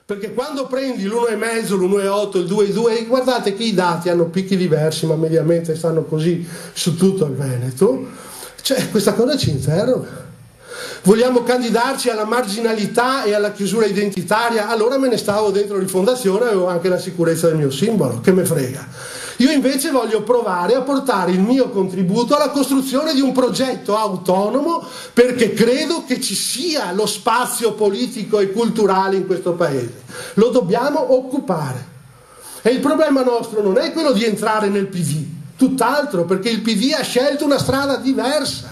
Perché quando prendi l'1,5, l'1,8, il 2,2, guardate che i dati hanno picchi diversi, ma mediamente stanno così su tutto il Veneto, cioè questa cosa ci interroga. Vogliamo candidarci alla marginalità e alla chiusura identitaria? Allora me ne stavo dentro Rifondazione, avevo anche la sicurezza del mio simbolo, che me frega. Io invece voglio provare a portare il mio contributo alla costruzione di un progetto autonomo, perché credo che ci sia lo spazio politico e culturale in questo paese. Lo dobbiamo occupare. E il problema nostro non è quello di entrare nel PD, tutt'altro, perché il PD ha scelto una strada diversa.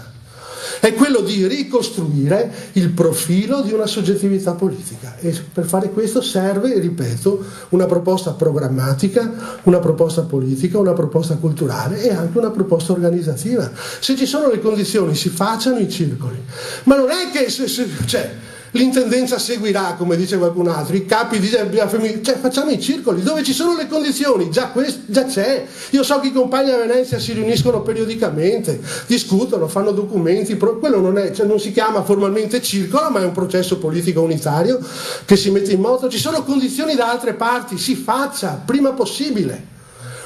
È quello di ricostruire il profilo di una soggettività politica, e per fare questo serve, ripeto, una proposta programmatica, una proposta politica, una proposta culturale e anche una proposta organizzativa. Se ci sono le condizioni si facciano i circoli, ma non è che l'intendenza seguirà, come dice qualcun altro, i capi della famiglia, cioè facciamo i circoli dove ci sono le condizioni, già c'è. Io so che i compagni a Venezia si riuniscono periodicamente, discutono, fanno documenti, quello non si chiama formalmente circolo, ma è un processo politico unitario che si mette in moto. Ci sono condizioni da altre parti, si faccia prima possibile.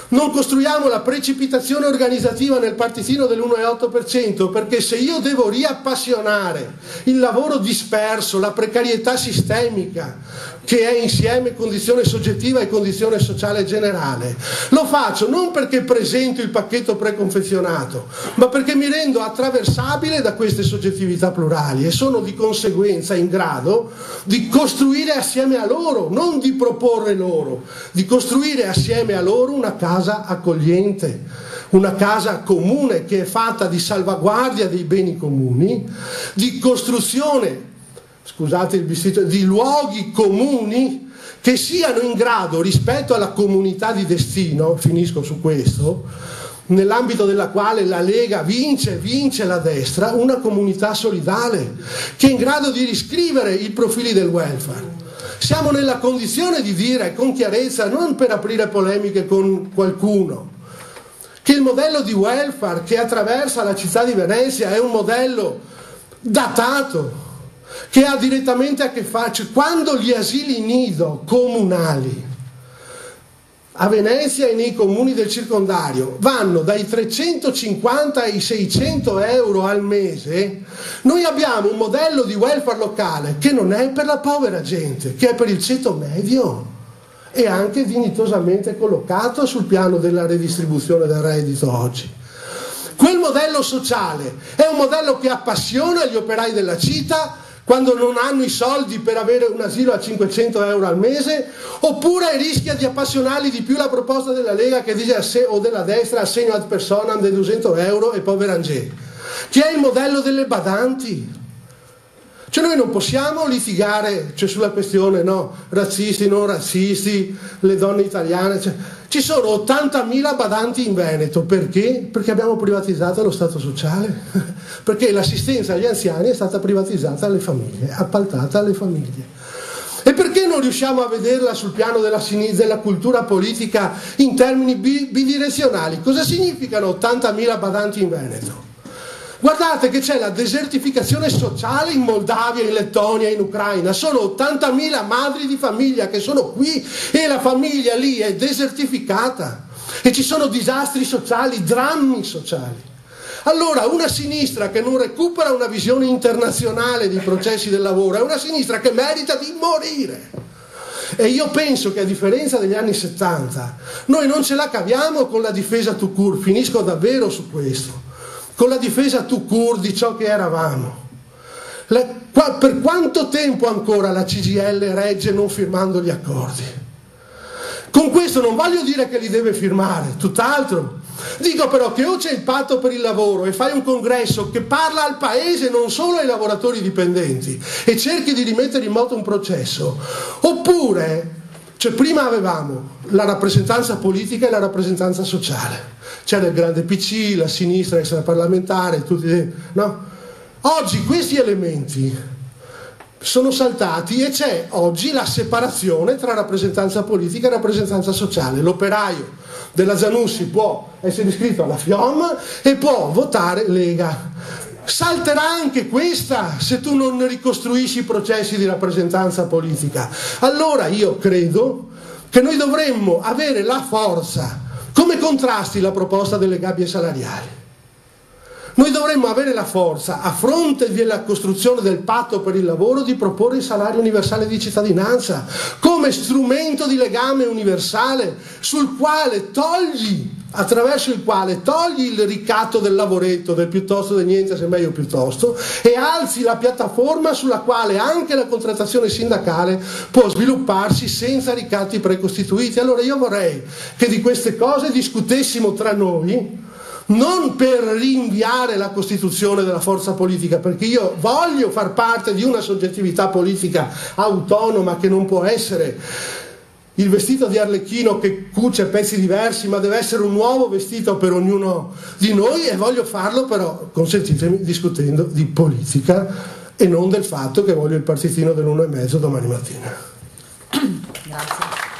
Non costruiamo la precipitazione organizzativa nel partitino dell'1,8%, perché se io devo riappassionare il lavoro disperso, la precarietà sistemica, che è insieme condizione soggettiva e condizione sociale generale, lo faccio non perché presento il pacchetto preconfezionato, ma perché mi rendo attraversabile da queste soggettività plurali e sono di conseguenza in grado di costruire assieme a loro, non di proporre loro, di costruire assieme a loro una casa accogliente, una casa comune che è fatta di salvaguardia dei beni comuni, di costruzione, scusate il bisticcio, di luoghi comuni che siano in grado, rispetto alla comunità di destino, finisco su questo, nell'ambito della quale la Lega vince la destra, una comunità solidale che è in grado di riscrivere i profili del welfare. Siamo nella condizione di dire con chiarezza, non per aprire polemiche con qualcuno, che il modello di welfare che attraversa la città di Venezia è un modello datato, che ha direttamente a che fare, cioè, quando gli asili nido comunali a Venezia e nei comuni del circondario vanno dai 350 ai 600 euro al mese, noi abbiamo un modello di welfare locale che non è per la povera gente, che è per il ceto medio e anche dignitosamente collocato sul piano della redistribuzione del reddito oggi. Quel modello sociale è un modello che appassiona gli operai della città quando non hanno i soldi per avere un asilo a 500 euro al mese, oppure rischia di appassionarli di più la proposta della Lega che dice o della destra assegno ad personam dei 200 euro e povera Angé, che è il modello delle badanti. Cioè noi non possiamo litigare sulla questione razzisti, non razzisti, le donne italiane, ci sono 80.000 badanti in Veneto, perché? Perché abbiamo privatizzato lo Stato sociale, perché l'assistenza agli anziani è stata privatizzata alle famiglie, appaltata alle famiglie. E perché non riusciamo a vederla sul piano della sinistra, della cultura politica in termini bidirezionali? Cosa significano 80.000 badanti in Veneto? Guardate che c'è la desertificazione sociale in Moldavia, in Lettonia, in Ucraina. Sono 80.000 madri di famiglia che sono qui e la famiglia lì è desertificata. E ci sono disastri sociali, drammi sociali. Allora una sinistra che non recupera una visione internazionale dei processi del lavoro è una sinistra che merita di morire. E io penso che a differenza degli anni 70 noi non ce la caviamo con la difesa tout court, finisco davvero su questo, con la difesa tout court di ciò che eravamo. Per quanto tempo ancora la CGIL regge non firmando gli accordi? Con questo non voglio dire che li deve firmare, tutt'altro. Dico però che o c'è il patto per il lavoro e fai un congresso che parla al paese, non solo ai lavoratori dipendenti, e cerchi di rimettere in moto un processo, oppure prima avevamo la rappresentanza politica e la rappresentanza sociale. C'era il grande PC, la sinistra extraparlamentare, tutti, no? Oggi questi elementi sono saltati e c'è oggi la separazione tra rappresentanza politica e rappresentanza sociale. L'operaio della Zanussi può essere iscritto alla FIOM e può votare Lega. salterà anche questa se tu non ricostruisci i processi di rappresentanza politica. Allora io credo che noi dovremmo avere la forza, come contrasti la proposta delle gabbie salariali. Noi dovremmo avere la forza, a fronte della costruzione del patto per il lavoro, di proporre il salario universale di cittadinanza come strumento di legame universale sul quale attraverso il quale togli il ricatto del lavoretto, del piuttosto del niente, se meglio piuttosto, e alzi la piattaforma sulla quale anche la contrattazione sindacale può svilupparsi senza ricatti precostituiti. Allora io vorrei che di queste cose discutessimo tra noi, non per rinviare la costituzione della forza politica, perché io voglio far parte di una soggettività politica autonoma che non può essere il vestito di Arlecchino che cuce pezzi diversi, ma deve essere un nuovo vestito per ognuno di noi, e voglio farlo però, consentitemi, discutendo di politica e non del fatto che voglio il partitino dell'1,5 domani mattina. Grazie.